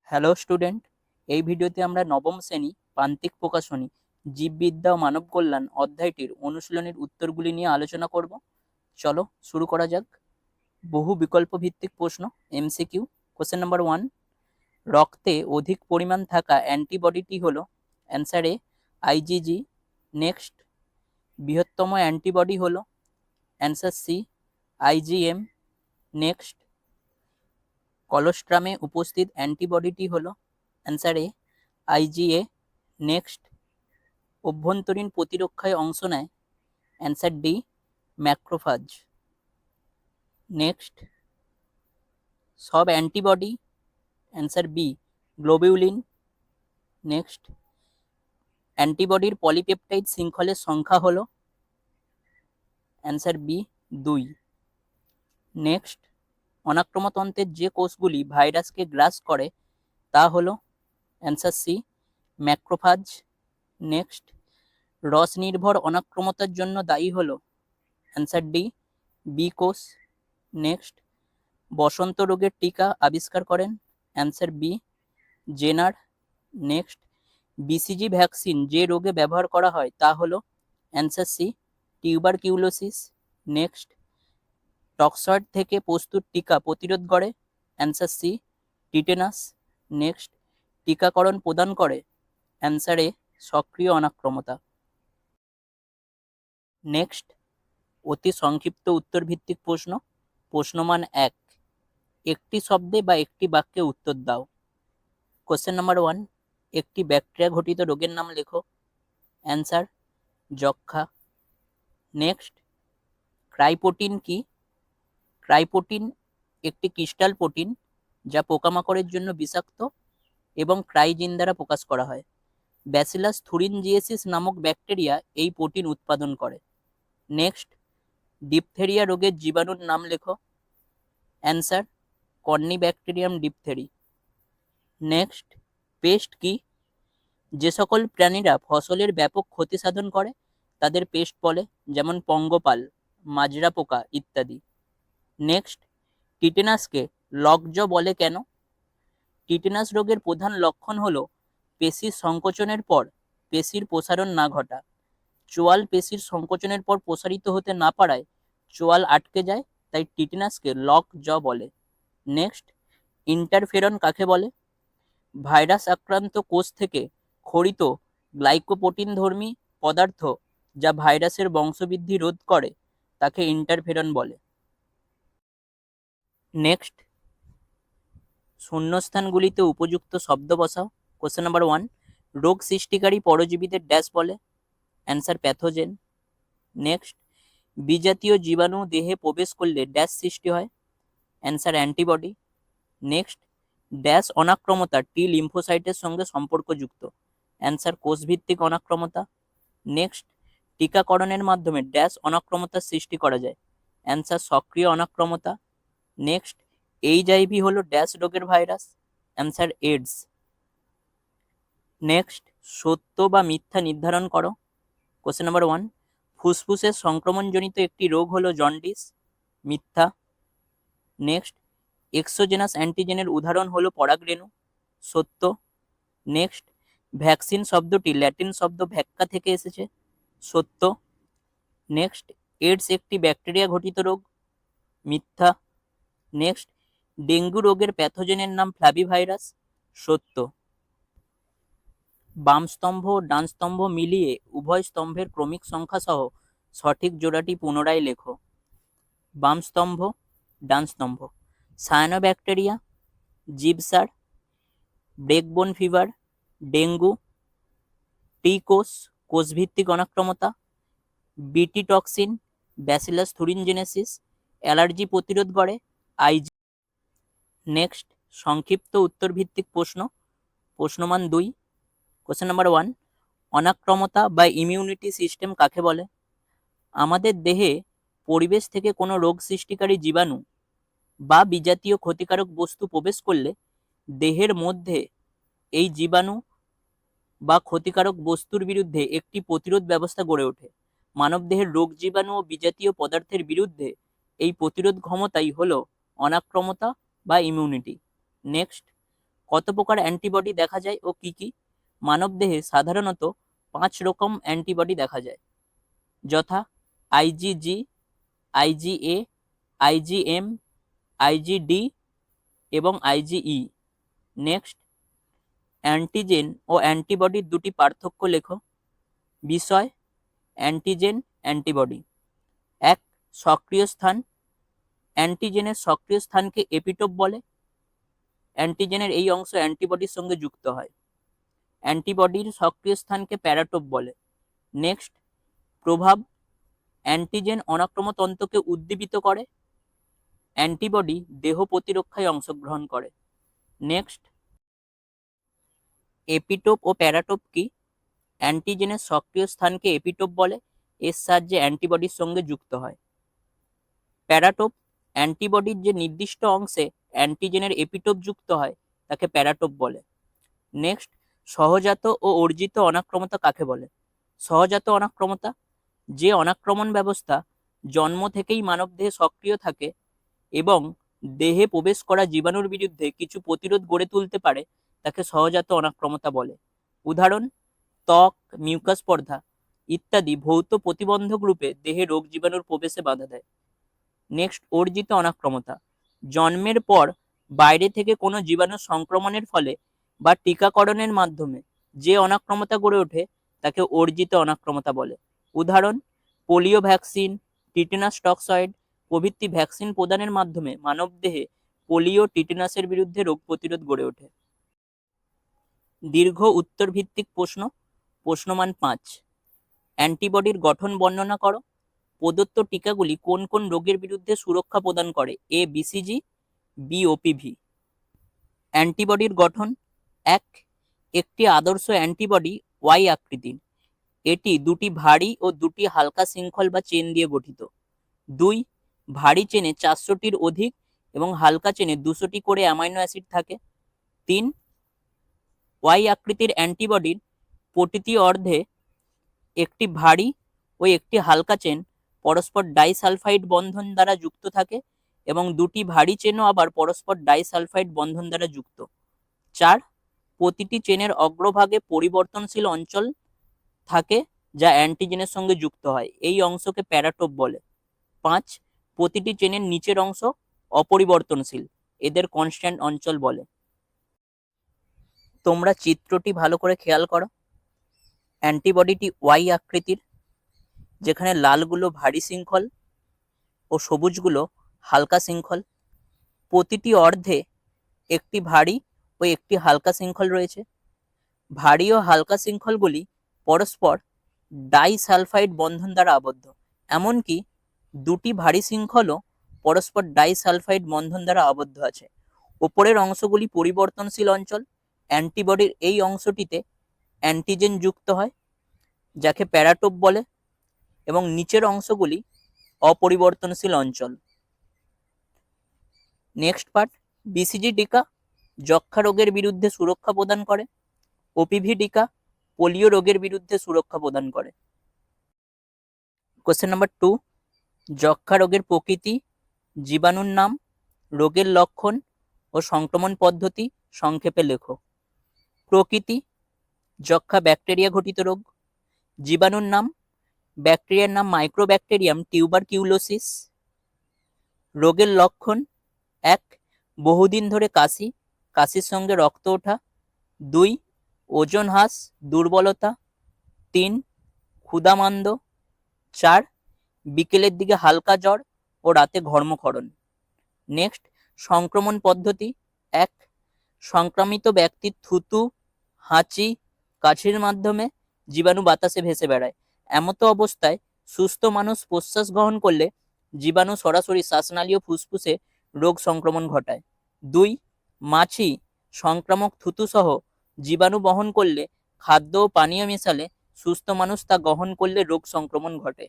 Hello student, এই ভিডিওতে আমরা নবম শ্রেণী প্রান্তিক প্রকাশনী জীববিদ্যা ও মানব কল্যাণ অধ্যায়টির অনুশীলনীর উত্তরগুলি নিয়ে আলোচনা করব। চলো শুরু করা যাক। বহু বিকল্প ভিত্তিক প্রশ্ন, এমসিকিউ। কোশ্চেন নাম্বার 1, রক্তে অধিক পরিমাণ থাকা অ্যান্টিবডিটি হলো অ্যান্সার এ আইজিজি। নেক্সট, বৃহত্তম অ্যান্টিবডি হলো অ্যান্সার সি আইজিএম। নেক্সট, কলোস্ট্রামে উপস্থিত অ্যান্টিবডিটি হলো অ্যান্সার এ আইজিএ। নেক্সট, অভ্যন্তরীণ প্রতিরক্ষায় অংশ নেয় অ্যান্সার ডি ম্যাক্রোফাজ। নেক্সট, সব antibody answer B globulin. Next, অ্যান্টিবডির পলিপেপটাইড শৃঙ্খলের সংখ্যা হলো অ্যান্সার বি 2। নেক্সট, অনাক্রমতন্ত্রের যে কোষগুলি ভাইরাসকে গ্রাস করে তা হলো অ্যান্সার সি ম্যাক্রোফাজ। নেক্সট, রস নির্ভর অনাক্রমতার জন্য দায়ী হলো অ্যান্সার ডি বি কোষ। নেক্সট, বসন্ত রোগের টিকা আবিষ্কার করেন answer B Jenner. Next, BCG vaccine যে রোগে ব্যবহার করা হয় তা হলো answer C tuberculosis. Next, toxoid থেকে প্রস্তুত টিকা প্রতিরোধ করে অ্যান্সার সি টিটেনাস। নেক্সট, টিকাকরণ প্রদান করে অ্যান্সার এ সক্রিয় অনাক্রমতা। নেক্সট, অতি সংক্ষিপ্ত উত্তর ভিত্তিক প্রশ্ন। প্রশ্নমান 1, একটি শব্দে বা একটি বাক্যে উত্তর দাও। কোশ্চেন নাম্বার 1, একটি ব্যাকটেরিয়া ঘটিত রোগের নাম লেখো। অ্যান্সার যক্ষ্মা। নেক্সট, ক্রাইপোটিন কি? ক্রাইপোটিন একটি ক্রিস্টাল প্রোটিন যা পোকামাকড়ের জন্য বিষাক্ত এবং ক্রাইজিন দ্বারা প্রকাশ করা হয়। ব্যাসিলাস থুরিনজিয়েসিস নামক ব্যাকটেরিয়া এই প্রোটিন উৎপাদন করে। নেক্সট, ডিপথেরিয়া রোগের জীবাণুর নাম লেখো। Answer কর্নিব্যাকটেরিয়াম diphtheriae. নেক্সট, পেস্ট কি? যে সকল প্রাণীরা ফসলের ব্যাপক ক্ষতি সাধন করে তাদের পেস্ট বলে, যেমন পঙ্গপাল, মাজরা পোকা ইত্যাদি। নেক্সট, টিটেনাসকে লকজ বলে কেন? টিটেনাস রোগের প্রধান লক্ষণ হলো পেশির সংকোচনের পর পেশির প্রসারণ না ঘটা। চোয়াল পেশির সংকোচনের পর প্রসারিত হতে না পারায় চোয়াল আটকে যায়, তাই টিটেনাসকে লক জ বলে। নেক্সট, ইন্টারফেরন কাকে বলে? ভাইরাস আক্রান্ত কোষ থেকে ক্ষরিত গ্লাইকোপ্রোটিনধর্মী পদার্থ যা ভাইরাসের বংশবৃদ্ধি রোধ করে তাকে ইন্টারফেরন বলে। নেক্সট, শূন্যস্থানগুলিতে উপযুক্ত শব্দ বসাও। কোশ্চেন নাম্বার 1, রোগ সৃষ্টিকারী পরজীবীদের ড্যাশ বলে? Answer pathogen. নেক্সট, বিজাতীয় জীবাণু দেহে প্রবেশ করলে ড্যাশ সৃষ্টি হয়? Answer antibody. নেক্সট, ড্যাশ অনাক্রমতা টি লিম্ফোসাইটের সঙ্গে সম্পর্কযুক্ত? অ্যান্সার কোষভিত্তিক অনাক্রমতা। নেক্সট, টিকাকরণের মাধ্যমে ড্যাশ অনাক্রমতার সৃষ্টি করা যায়? অ্যান্সার সক্রিয় অনাক্রমতা। নেক্সট, এইচআইভি হলো ড্যাশ রোগের ভাইরাস? Answer AIDS. নেক্সট, সত্য বা মিথ্যা নির্ধারণ করো। কোশ্চেন নাম্বার 1, ফুসফুসের সংক্রমণজনিত একটি রোগ হলো জন্ডিস? মিথ্যা। নেক্সট, এক্সোজেনাস অ্যান্টিজেনের উদাহরণ হলো পরাগরেণু? সত্য। নেক্সট, ভ্যাকসিন শব্দটি ল্যাটিন শব্দ ভ্যাক্কা থেকে এসেছে? সত্য। নেক্সট, এইডস একটি ব্যাকটেরিয়া ঘটিত রোগ? মিথ্যা। নেক্সট, ডেঙ্গু রোগের প্যাথোজেনের নাম ফ্লাভিভাইরাস? সত্য। বাম স্তম্ভ ও ডান স্তম্ভ মিলিয়ে উভয় স্তম্ভের ক্রমিক সংখ্যা সহ সঠিক জোড়াটি পুনরায় লেখো। বাম স্তম্ভ, ডান স্তম্ভ। সায়ানোব্যাকটেরিয়া, জিপসার, ব্রেকবোন ফিভার, ডেঙ্গু, টি কোষ কোষভিত্তিক অনাক্রমতা, বিটি টক্সিন, ব্যাসিলাস থুরিনজেনেসিস অ্যালার্জি প্রতিরোধ করে আইজি। নেক্সট, সংক্ষিপ্ত উত্তর ভিত্তিক প্রশ্ন। প্রশ্নমান 2, কোশ্চেন নাম্বার 1, অনাক্রমতা বা ইমিউনিটি সিস্টেম কাকে বলে? আমাদের দেহে পরিবেশ থেকে কোনো রোগ সৃষ্টিকারী জীবাণু বা বিজাতীয় ক্ষতিকারক বস্তু প্রবেশ করলে দেহের মধ্যে এই জীবাণু বা ক্ষতিকারক বস্তুর বিরুদ্ধে একটি প্রতিরোধ ব্যবস্থা গড়ে ওঠে। মানবদেহের রোগ জীবাণু ও বিজাতীয় পদার্থের বিরুদ্ধে এই প্রতিরোধ ক্ষমতাই হলো অনাক্রমতা বা ইমিউনিটি। নেক্সট, কত প্রকার অ্যান্টিবডি দেখা যায় ও কি কি? মানবদেহে সাধারণত 5 রকম অ্যান্টিবডি দেখা যায়, যথা আইজিজি, আইজিএ, আইজিএম, আইজিডি এবং আইজিই। নেক্সট, অ্যান্টিজেন ও অ্যান্টিবডির দুটি পার্থক্য লেখো। বিষয়: অ্যান্টিজেন, অ্যান্টিবডি। 1. সক্রিয় স্থান। অ্যান্টিজেনের সক্রিয় স্থানকে এপিটোপ বলে। অ্যান্টিজেনের এই অংশ অ্যান্টিবডির সঙ্গে যুক্ত হয়। অ্যান্টিবডির সক্রিয় স্থানকে প্যারাটোপ বলে। নেক্সট, প্রভাব: অ্যান্টিজেন অনাক্রমতন্ত্রকে উদ্দীপিত করে। অ্যান্টিবডি দেহ প্রতিরক্ষায় অংশগ্রহণ করে। নেক্সট, এপিটোপ ও প্যারাটোপ কি? অ্যান্টিজেনের সক্রিয় স্থানকে এপিটোপ বলে, এর সাহায্যে অ্যান্টিবডির সঙ্গে যুক্ত হয়। প্যারাটোপ: অ্যান্টিবডির যে নির্দিষ্ট অংশে অ্যান্টিজেনের এপিটোপ যুক্ত হয় তাকে প্যারাটোপ বলে। নেক্সট, সহজাত ও অর্জিত অনাক্রমতা কাকে বলে? সহজাত অনাক্রমতা যে অনাক্রমণ ব্যবস্থা জন্ম থেকেই মানবদেহে সক্রিয় থাকে এবং দেহে প্রবেশ করা জীবাণুর বিরুদ্ধে কিছু প্রতিরোধ গড়ে তুলতে পারে তাকে সহজাত অনাক্রমতা বলে। উদাহরণ: ত্বক, মিউকাস পর্দা ইত্যাদি ভৌত প্রতিবন্ধক রূপে দেহে রোগ জীবাণুর প্রবেশে বাধা দেয়। নেক্সট, অর্জিত অনাক্রমতা জন্মের পর বাইরে থেকে কোনো জীবাণু সংক্রমণের ফলে বা টিকাকরণের মাধ্যমে যে অনাক্রমতা গড়ে ওঠে তাকে অর্জিত অনাক্রমতা বলে। উদাহরণ: পোলিও ভ্যাকসিন, টিটেনাস টক্সয়েড প্রভৃতি ভ্যাকসিন প্রদানের মাধ্যমে মানবদেহে পোলিও, টিটেনাসের বিরুদ্ধে রোগ প্রতিরোধ গড়ে ওঠে। দীর্ঘ উত্তর ভিত্তিক প্রশ্ন। প্রশ্নমান 5। অ্যান্টিবডির গঠন বর্ণনা করো। প্রদত্ত টিকাগুলি কোন কোন রোগের বিরুদ্ধে সুরক্ষা প্রদান করে? এ বিসিজি, বি ওপিভি। অ্যান্টিবডির গঠন: 1. একটি আদর্শ অ্যান্টিবডি ওয়াই আকৃতির। এটি দুটি ভারী ও দুটি হালকা শৃঙ্খল বা চেন দিয়ে গঠিত। 2. ভারী চেনে 400টির অধিক এবং হালকা চেনে 200টি করে অ্যামাইনো অ্যাসিড থাকে। 3. ওয়াই আকৃতির অ্যান্টিবডির প্রতিটি অর্ধে একটি ভারী ও একটি হালকা চেন পরস্পর ডাইসালফাইড বন্ধন দ্বারা যুক্ত থাকে এবং দুটি ভারী চেনও আবার পরস্পর ডাইসালফাইড বন্ধন দ্বারা যুক্ত। 4. প্রতিটি চেনের অগ্রভাগে পরিবর্তনশীল অঞ্চল থাকে যা অ্যান্টিজেনের সঙ্গে যুক্ত হয়, এই অংশকে প্যারাটোপ বলে। 5. প্রতিটি চেনের নিচের অংশ অপরিবর্তনশীল, এদের কনস্ট্যান্ট অঞ্চল বলে। তোমরা চিত্রটি ভালো করে খেয়াল করো। অ্যান্টিবডিটি ওয়াই আকৃতির, যেখানে লালগুলো ভারী শৃঙ্খল ও সবুজগুলো হালকা শৃঙ্খল। প্রতিটি অর্ধে একটি ভারী ও একটি হালকা শৃঙ্খল রয়েছে। ভারী ও হালকা শৃঙ্খলগুলি পরস্পর ডাইসালফাইড বন্ধন দ্বারা আবদ্ধ। এমনকি দুটি ভারী শৃঙ্খলও পরস্পর ডাইসালফাইড বন্ধন দ্বারা আবদ্ধ আছে। ওপরের অংশগুলি পরিবর্তনশীল অঞ্চল। অ্যান্টিবডির এই অংশটিতে অ্যান্টিজেন যুক্ত হয় যাকে প্যারাটোপ বলে এবং নিচের অংশগুলি অপরিবর্তনশীল অঞ্চল। নেক্সট পার্ট, বিসিজি টিকা যক্ষ্মা রোগের বিরুদ্ধে সুরক্ষা প্রদান করে। ওপিভি টিকা পোলিও রোগের বিরুদ্ধে সুরক্ষা প্রদান করে। কোশ্চেন নাম্বার 2, যক্ষ্মা রোগের প্রকৃতি, জীবাণুর নাম, রোগের লক্ষণ ও সংক্রমণ পদ্ধতি সংক্ষেপে লেখো। প্রকৃতি: যক্ষ্মা ব্যাকটেরিয়া ঘটিত রোগ। জীবাণুর নাম: ব্যাকটেরিয়ার নাম মাইক্রোব্যাকটেরিয়াম টিউবারকিউলোসিস। রোগের লক্ষণ: 1. বহুদিন ধরে কাশি, কাশির সঙ্গে রক্ত ওঠা। 2. ওজন হ্রাস, দুর্বলতা। 3. ক্ষুধামান্দ্য। 4. বিকেলের দিকে হালকা জ্বর ও রাতে ঘর্মক্ষরণ। নেক্সট, সংক্রমণ পদ্ধতি: 1. সংক্রামিত ব্যক্তির থুতু, হাঁচি, কাশির মাধ্যমে জীবাণু বাতাসে ভেসে বেড়ায়। এমতো অবস্থায় সুস্থ মানুষ প্রশ্বাস গ্রহণ করলে জীবাণু সরাসরি শ্বাসনালী ও ফুসফুসে রোগ সংক্রমণ ঘটায়। 2. মাছি, সংক্রামক থুতু সহ জীবাণু বহন করলে খাদ্য ও পানীয় মেশালে সুস্থ মানুষ তা গ্রহণ করলে রোগ সংক্রমণ ঘটে।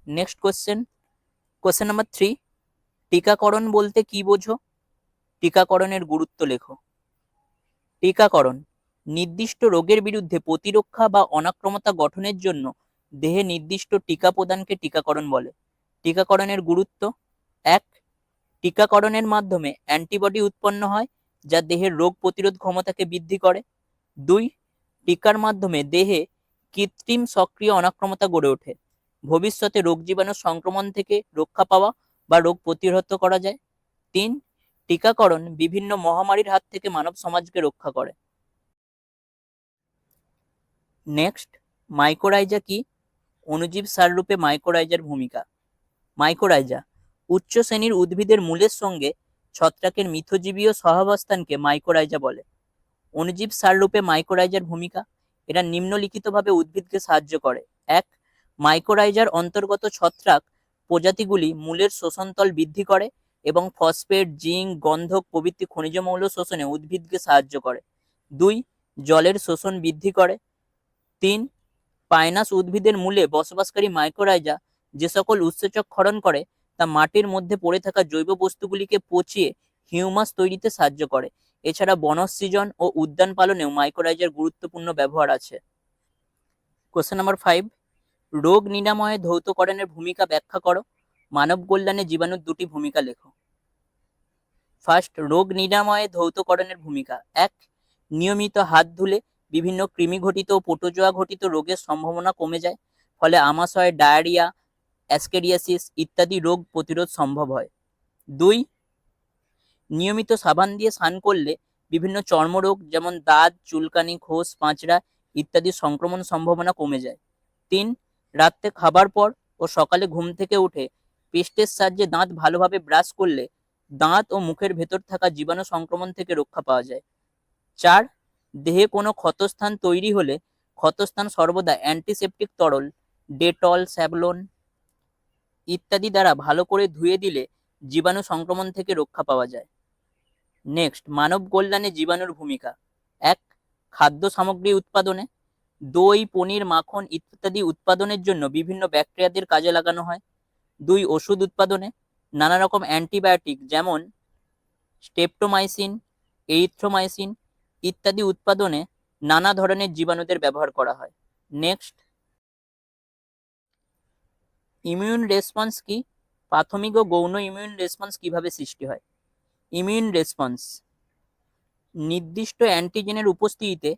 নেক্সট কোশ্চেন নাম্বার 3, টিকাকরণ বলতে কি বোঝো? টিকাকরণের গুরুত্ব লেখো। টিকাকরণ নির্দিষ্ট রোগের বিরুদ্ধে প্রতিরক্ষা বা অনাক্রমতা গঠনের জন্য দেহে নির্দিষ্ট টিকা প্রদানকে টিকাকরণ বলে। টিকাকরণের গুরুত্ব: 1. টিকাকরণের মাধ্যমে অ্যান্টিবডি উৎপন্ন হয় যা দেহের রোগ প্রতিরোধ ক্ষমতাকে বৃদ্ধি করে। 2. টিকার মাধ্যমে দেহে কৃত্রিম সক্রিয় অনাক্রমতা গড়ে ওঠে। ভবিষ্যতে রোগ জীবাণু সংক্রমণ থেকে রক্ষা পাওয়া বা রোগ প্রতিহত করা যায়। 3. টিকাকরণ বিভিন্ন মহামারীর হাত থেকে মানব সমাজকে রক্ষা করে। নেক্সট, মাইকোরাইজা কি? অণুজীব সার রূপে মাইকোরাইজার ভূমিকা। মাইকোরাইজা উচ্চ শ্রেণীর উদ্ভিদের মূলের সঙ্গে ছত্রাকের মিথজীবীয় সহাবস্থানকে মাইকোরাইজা বলে। অণুজীব সার রূপে মাইকোরাইজার ভূমিকা। এরা নিম্নলিখিতভাবে উদ্ভিদকে সাহায্য করে। 1. মাইকোরাইজার অন্তর্গত ছত্রাক প্রজাতিগুলি মূলের শোষণতল বৃদ্ধি করে এবং ফসফেট, জিঙ্ক, গন্ধক প্রভৃতি খনিজ মৌল শোষণে উদ্ভিদকে সাহায্য করে। 2. জলের শোষণ বৃদ্ধি করে। 3. পাইনাস উদ্ভিদের মূলে বসবাসকারী মাইকোরাইজা যে সকল উৎসেচক ক্ষরণ করে তা মাটির মধ্যে পড়ে থাকা জৈব বস্তুগুলিকে পচিয়ে হিউমাস তৈরিতে সাহায্য করে। এছাড়া বনসৃজন ও উদ্যান পালনেও মাইকোরাইজার গুরুত্বপূর্ণ ব্যবহার আছে। কোশ্চেন নাম্বার 5, রোগ নিরাময়ে ধৌতকরণের ভূমিকা ব্যাখ্যা করো। মানব কল্যাণে জীবাণুর দুটি ভূমিকা লেখো। ফার্স্ট, রোগ নিরাময়ে ধৌতকরণের ভূমিকা। 1. নিয়মিত হাত ধুলে বিভিন্ন কৃমি ঘটিত ও প্রোটোজোয়া ঘটিত রোগের সম্ভাবনা কমে যায়, ফলে আমাশয়, ডায়রিয়া, অ্যাস্কেরিয়াসিস ইত্যাদি রোগ প্রতিরোধ সম্ভব হয়। 2. নিয়মিত সাবান দিয়ে স্নান করলে বিভিন্ন চর্মরোগ যেমন দাঁত, চুলকানি, খোস, পাঁচড়া ইত্যাদি সংক্রমণ সম্ভাবনা কমে যায়। 3. রাত্রে খাবার পর ও সকালে ঘুম থেকে উঠে পেস্টের সাহায্যে দাঁত ভালোভাবে ব্রাশ করলে দাঁত ও মুখের ভেতর থাকা জীবাণু সংক্রমণ থেকে রক্ষা পাওয়া যায়। 4. দেহে কোনো ক্ষতস্থান তৈরি হলে ক্ষতস্থান সর্বদা অ্যান্টিসেপটিক তরল, ডেটল, স্যাভলন ইত্যাদি দ্বারা ভালো করে ধুয়ে দিলে জীবাণু সংক্রমণ থেকে রক্ষা পাওয়া যায়। নেক্সট, মানব কল্যাণে জীবাণুর ভূমিকা। 1. খাদ্য সামগ্রী উৎপাদনে দই, পনির, মাখন ইত্যাদি উৎপাদনের জন্য বিভিন্ন ব্যাকটেরিয়াদের কাজে লাগানো হয়। 2. ওষুধ উৎপাদনে নানা রকম অ্যান্টিবায়োটিক যেমন স্ট্রেপ্টোমাইসিন, এরিথ্রোমাইসিন ইত্যাদি উৎপাদনে নানা ধরনের জীবাণুদের ব্যবহার করা হয়। নেক্সট, ইমিউন রেসপন্স কি? প্রাথমিক ও গৌণ ইমিউন রেসপন্স কিভাবে সৃষ্টি হয়? ইমিউন রেসপন্স নির্দিষ্ট অ্যান্টিজেনের উপস্থিতিতে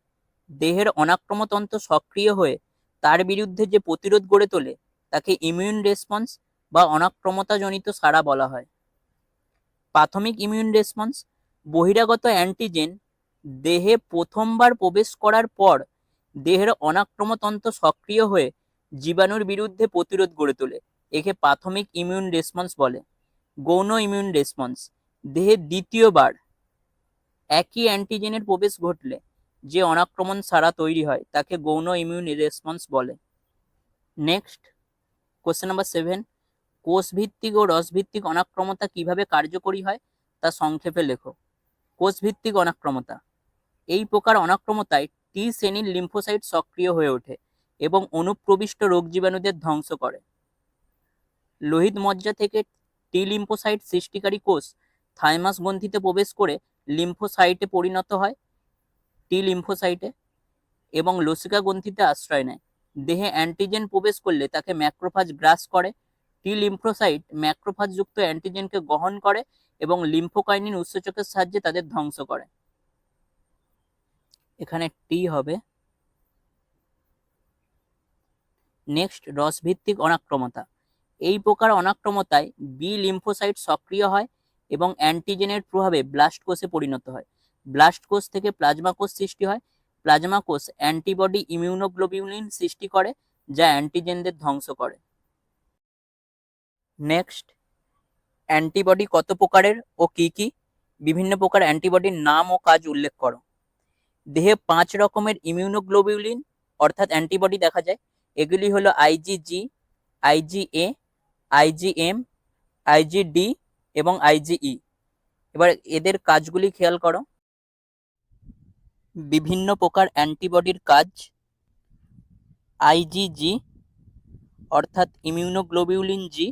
দেহের অনাক্রমতন্ত্র সক্রিয় হয়ে তার বিরুদ্ধে যে প্রতিরোধ গড়ে তোলে তাকে ইমিউন রেসপন্স বা অনাক্রমতাজনিত সাড়া বলা হয়। প্রাথমিক ইমিউন রেসপন্স বহিরাগত অ্যান্টিজেন দেহে প্রথমবার প্রবেশ করার পর দেহের অনাক্রমতন্ত্র সক্রিয় হয়ে জীবাণুর বিরুদ্ধে প্রতিরোধ গড়ে তোলে, একে প্রাথমিক ইমিউন রেসপন্স বলে। গৌণ ইমিউন রেসপন্স দেহে দ্বিতীয়বার একই অ্যান্টিজেনের প্রবেশ ঘটলে যে অনাক্রমণ সাড়া তৈরি হয় তাকে গৌণ ইমিউন রেসপন্স বলে। নেক্সট, কোশ্চেন নাম্বার 7, কোষভিত্তিক ও রসভিত্তিক অনাক্রমতা কিভাবে কার্যকরী হয় তা সংক্ষেপে লেখো। কোষভিত্তিক অনাক্রমতা এই প্রকার অনাক্রমতায় টি শ্রেণীর লিম্ফোসাইট সক্রিয় হয়ে ওঠে এবং অনুপ্রবিষ্ট রোগ জীবাণুদের ধ্বংস করে। লোহিত মজ্জা থেকে টি লিম্ফোসাইট সৃষ্টিকারী কোষ থাইমাস গ্রন্থিতে প্রবেশ করে লিম্ফোসাইটে পরিণত হয় টি লিম্ফোসাইটে এবং লসিকা গ্রন্থিতে আশ্রয় নেয়। দেহে অ্যান্টিজেন প্রবেশ করলে তাকে ম্যাক্রোফাজ গ্রাস করে। টি লিম্ফোসাইট ম্যাক্রোফাজ যুক্ত অ্যান্টিজেনকে গ্রহণ করে এবং লিম্ফোকাইনিন উৎসেচকের সাহায্যে তাদের ধ্বংস করে। এখানে টি হবে। নেক্সট, রসভিত্তিক অনাক্রমতা এই প্রকার অনাক্রমতায় বি লিম্ফোসাইট সক্রিয় হয় এবং অ্যান্টিজেনের প্রভাবে ব্লাস্ট কোষে পরিণত হয়। ব্লাস্ট কোষ থেকে প্লাজমা কোষ সৃষ্টি হয়। প্লাজমা কোষ অ্যান্টিবডি ইমিউনোগ্লোবিউলিন সৃষ্টি করে যা অ্যান্টিজেনদের ধ্বংস করে। নেক্সট, অ্যান্টিবডি কত প্রকারের ও কি কি? বিভিন্ন প্রকার অ্যান্টিবডির নাম ও কাজ উল্লেখ করো। দেহে 5 রকমের ইমিউনোগ্লোবিউলিন অর্থাৎ অ্যান্টিবডি দেখা যায়। এগুলি হলো আইজিজি, আইজিএ, আইজিএম, আইজিডি এবং আইজিই। এবার এদের কাজগুলি খেয়াল করো। বিভিন্ন প্রকার অ্যান্টিবডির কাজ। আইজিজি অর্থাৎ ইমিউনোগ্লোবিউলিন জি,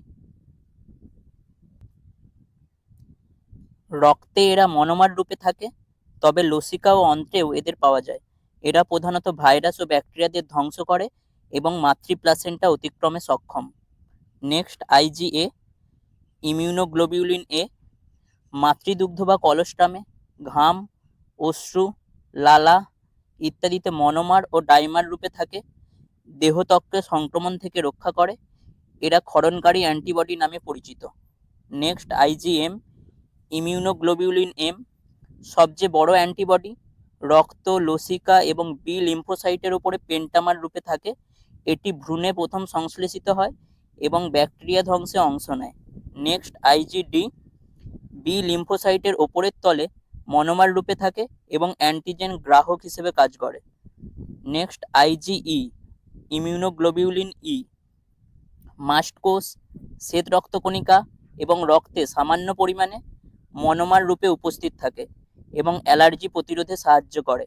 রক্তে এরা মনোমার রূপে থাকে, তবে লসিকা ও অন্ত্রেও এদের পাওয়া যায়। এরা প্রধানত ভাইরাস ও ব্যাকটেরিয়াদের ধ্বংস করে এবং মাতৃপ্লাসেন্টা অতিক্রমে সক্ষম। নেক্সট, আইজিএ ইমিউনোগ্লোবিউলিন এ মাতৃদুগ্ধ বা কলস্ট্রামে ঘাম, অশ্রু, লালা ইত্যাদিতে মনোমার ও ডাইমার রূপে থাকে। দেহত্বককে সংক্রমণ থেকে রক্ষা করে। এরা ক্ষরণকারী অ্যান্টিবডি নামে পরিচিত। নেক্সট আইজিএম, ইমিউনোগ্লোবিউলিন এম, সবচেয়ে বড় অ্যান্টিবডি। রক্ত, লসিকা এবং বি লিম্ফোসাইটের উপরে পেন্টামার রূপে থাকে। এটি ভ্রূণে প্রথম সংশ্লেষিত হয় এবং ব্যাকটেরিয়া ধ্বংসে অংশ নেয়। নেক্সট আইজিডি, বি লিম্ফোসাইটের ওপরের তলে মনোমার রূপে থাকে এবং অ্যান্টিজেন গ্রাহক হিসেবে কাজ করে। নেক্সট আইজিই, ইমিউনোগ্লোবিউলিন ই, মাস্ট কোষ, শ্বেত রক্তকণিকা এবং রক্তে সামান্য পরিমাণে মনোমার রূপে উপস্থিত থাকে এবং অ্যালার্জি প্রতিরোধে সাহায্য করে।